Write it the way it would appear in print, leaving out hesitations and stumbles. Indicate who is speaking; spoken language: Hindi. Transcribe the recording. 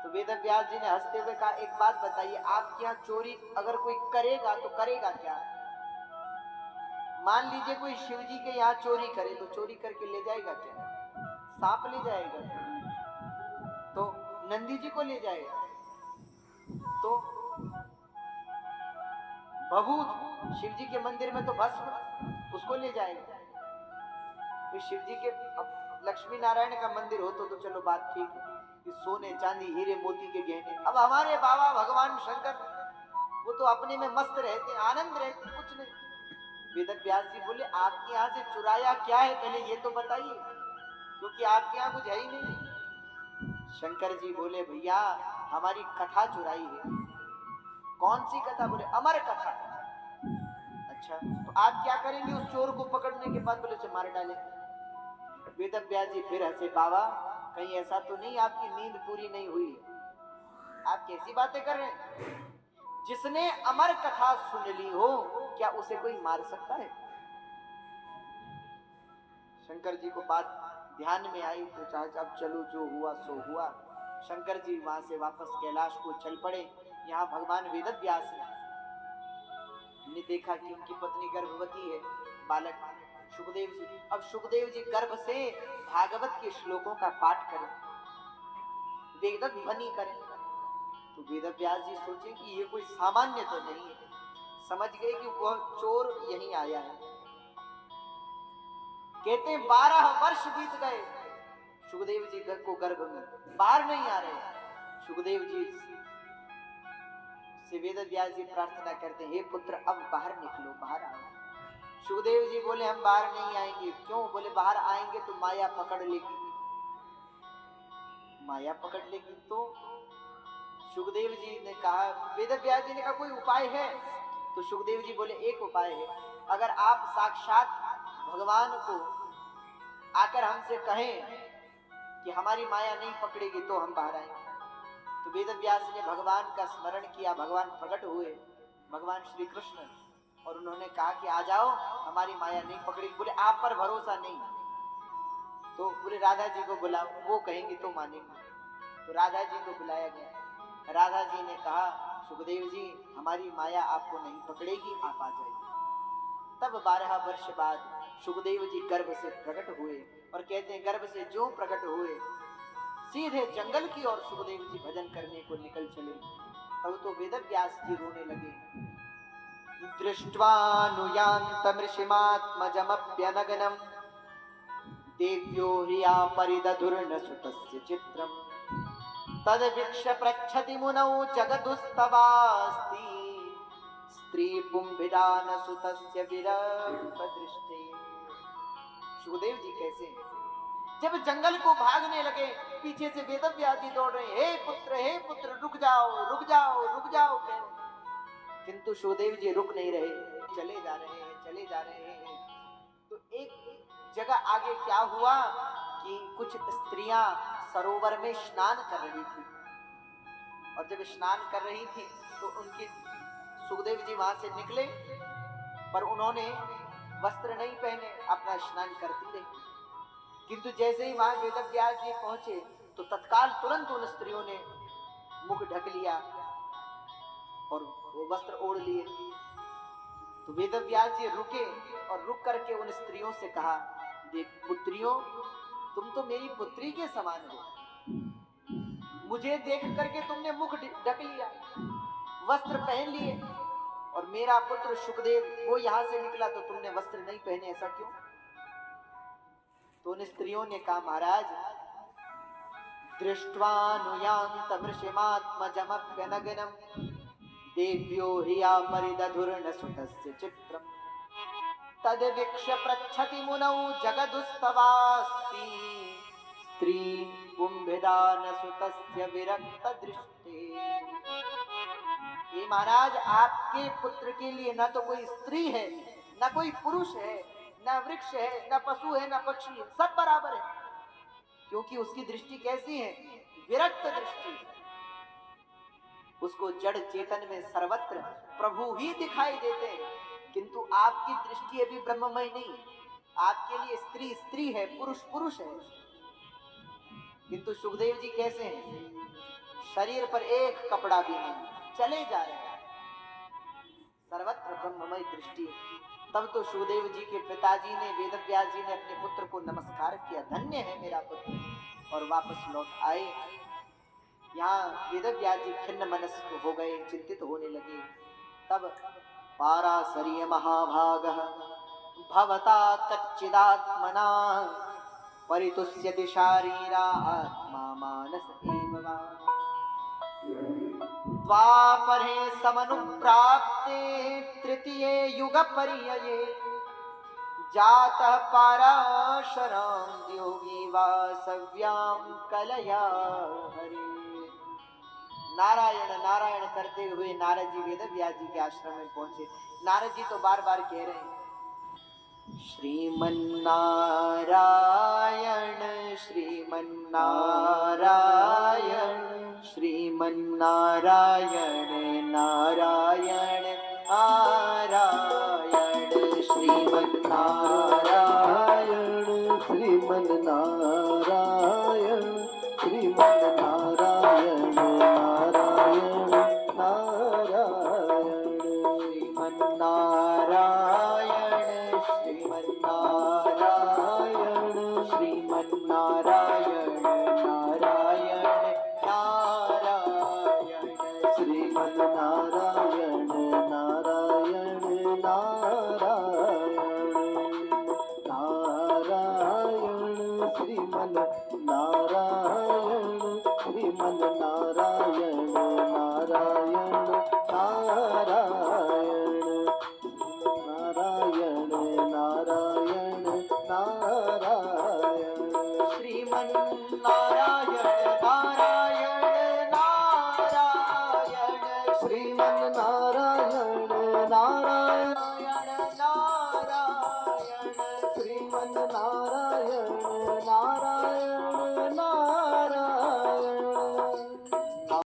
Speaker 1: तो वेद व्यास जी ने हंसते हुए कहा, एक बात बताइए, आपके यहाँ चोरी अगर कोई करेगा तो करेगा क्या? मान लीजिए कोई शिव जी के यहाँ चोरी करे तो चोरी करके ले जाएगा क्या? सांप ले जाएगा तो नंदी जी को ले जाएगा, तो भभूत शिव जी के मंदिर में तो भस्म उसको ले जाएगा। तो शिव जी के अब लक्ष्मी नारायण का मंदिर हो तो चलो बात ठीक है कि सोने चांदी हीरे मोती के गहने। अब हमारे बाबा भगवान शंकर वो तो अपने में मस्त रहते, आनंद रहते, कुछ नहीं। वेद व्यास जी बोले, आपके यहाँ से चुराया क्या है पहले ये तो बताइए, क्योंकि आपके यहाँ कुछ है ही नहीं। शंकर जी बोले, भैया हमारी कथा चुराई है। कौन सी कथा? बोले अमर कथा। अच्छा, तो आप क्या करेंगे उस चोर को पकड़ने के बाद? बोले उसे मार डालेंगे। वेद व्यास जी फिर हंसे, बाबा कहीं ऐसा तो नहीं आपकी नींद पूरी नहीं हुई? आप कैसी बातें कर रहे हैं? जिसने अमर कथा सुन ली हो क्या उसे कोई मार सकता है? शंकर जी को बात ध्यान में आई तो चाचा अब चलो जो हुआ सो हुआ। शंकर जी वहां से वापस कैलाश को चल पड़े। यहाँ भगवान वेद व्यास ने देखा कि उनकी पत्नी गर्भवती है, बालक सुखदेव जी। अब सुखदेव जी गर्भ से भागवत के श्लोकों का पाठ करें, वेद ध्वनि करें। तो वेद व्यास जी सोचे कि ये कोई सामान्य तो नहीं है, समझ गए कि वह चोर यहीं आया है। कहते 12 वर्ष बीत गए सुखदेव जी को गर्भ में, बाहर नहीं आ रहे। सुखदेव जी से वेद व्यास जी प्रार्थना करते, हे पुत्र अब बाहर निकलो, बाहर आओ। सुखदेव जी बोले, हम बाहर नहीं आएंगे। क्यों? बोले बाहर आएंगे तो माया पकड़ लेगी। माया पकड़ लेगी तो? सुखदेव जी ने कहा, वेद व्यास जी ने कहा कोई उपाय है? तो सुखदेव जी बोले एक उपाय है, अगर आप साक्षात भगवान को आकर हमसे कहें कि हमारी माया नहीं पकड़ेगी तो हम बाहर आएंगे। तो वेद व्यास ने भगवान का स्मरण किया, भगवान प्रकट हुए, भगवान श्री कृष्ण, और उन्होंने कहा कि आ जाओ, हमारी माया नहीं पकड़ेगी। बोले आप पर भरोसा नहीं, तो बोले राधा जी को बुलाओ, वो कहेंगे तो मानेंगे। तो राधा जी को बुलाया गया। राधा जी ने कहा, सुखदेव जी हमारी माया आपको नहीं पकड़ेगी, आप आ जाइए। तब 12 वर्ष बाद सुखदेव जी गर्भ से प्रकट हुए, और कहते हैं गर्भ से जो प्रकट हुए सीधे जंगल की ओर सुखदेव जी भजन करने को निकल चले। तब तो वेद व्यास जी रोने लगे। दृष्ट्वानुयान्तमृषिमात्मजमप्यनगनम् देव्यो ह्रिया परिदधुर्न सुतस्य चित्रम् तद्वीक्ष पृच्छति मुनौ जगदुस्तवास्ति स्त्री पुंभिदान सुतस्य विरक्त दृष्टे। सुखदेव जी कैसे जब जंगल को भागने लगे, पीछे से वेद व्यास जी दौड़ रहे, हे पुत्र रुक जाओ रुक जाओ रुक जाओ कह रहे, किंतु सुखदेव जी रुक नहीं रहे, चले जा रहे हैं चले जा रहे हैं। तो एक जगह आगे क्या हुआ कि कुछ स्त्रियां सरोवर में स्नान कर रही थी, और जब स्नान कर रही थी तो उनकी सुखदेव जी वहां से निकले, पर उन्होंने वस्त्र नहीं पहने, अपना स्नान करती रही। किंतु जैसे ही वहां वेद व्यास जी पहुंचे तो तत्काल तुरंत उन स्त्रियों ने मुख ढक लिया और वो वस्त्र ओढ़ लिए। तो वेद व्यास जी रुके और रुक करके उन स्त्रियों से कहा, देख पुत्रियों, तुम तो मेरी पुत्री के समान हो, मुझे देख करके तुमने मुख ढक लिया, वस्त्र पहन लिए, और मेरा पुत्र सुखदेव वो यहां से निकला तो तुमने वस्त्र नहीं पहने, ऐसा क्यों? तो उन स्त्रियों ने कहा, महाराज दृष्ट्वानुयान्तमृषिमात्मजमप्यनगनम् देव्यो ह्रिया परिदधुर्न सुतस्य चित्रम् तद्वीक्ष पृच्छति मुनौ जगदुस्तवास्ति स्त्री पुंभिदान सुतस्य विरक्त दृष्टे। ये महाराज आपके पुत्र के लिए न तो कोई स्त्री है, न कोई पुरुष है, न वृक्ष है, न पशु है, न पक्षी है, सब बराबर है, क्योंकि उसकी दृष्टि कैसी है? विरक्त दृष्टि। उसको जड़ चेतन में सर्वत्र प्रभु ही दिखाई देते हैं, किंतु आपकी दृष्टि अभी ब्रह्ममय नहीं, आपके लिए स्त्री स्त्री है, पुरुष पुरुष है। किंतु सुखदेव जी कैसे हैं? शरीर पर एक कपड़ा भी नहीं, चले जा रहे हैं, सर्वत्र ब्रह्ममय दृष्टि। तब तो सुदेव जी के पिताजी ने, वेदव्यास जी ने अपने पुत्र को नमस्कार किया, धन्य है मेरा पुत्र, और वापस लौट आए। यहाँ वेदव्यास जी खिन्न मनस्क हो गए, चिंतित होने लगे। तब पाराशर्य महाभागः भवता कच्चिदात्मना परितुष्यति शारीरा आत्मा मानस एव वा। द्वापरे समनुप्राप्ते तृतीये युगपर्यये जातः पाराशरां योगी वासव्यां कलया हरे। नारायण नारायण करते हुए नारद जी वेदव्यास जी के आश्रम में पहुंचे। नारद जी तो बार बार कह रहे हैं, श्रीमन्नारायण श्रीमन्नारायण श्रीमन्नारायण नारायण नारायण श्रीमन्नारायण श्रीमन्नारायण श्रीमन्नारायण नारायण नारायण श्रीमन्नारायण श्रीमन्नारायण श्रीमन्नारायण नारायण नारायण श्रीमन्नारायण नारायण नारायण नारायण श्रीमन्नारायण श्रीमन्नारायण नारायण नारायण नारायण नारायण नारायण श्रीमन्नारायण नारायण नारायण श्रीमन्नारायण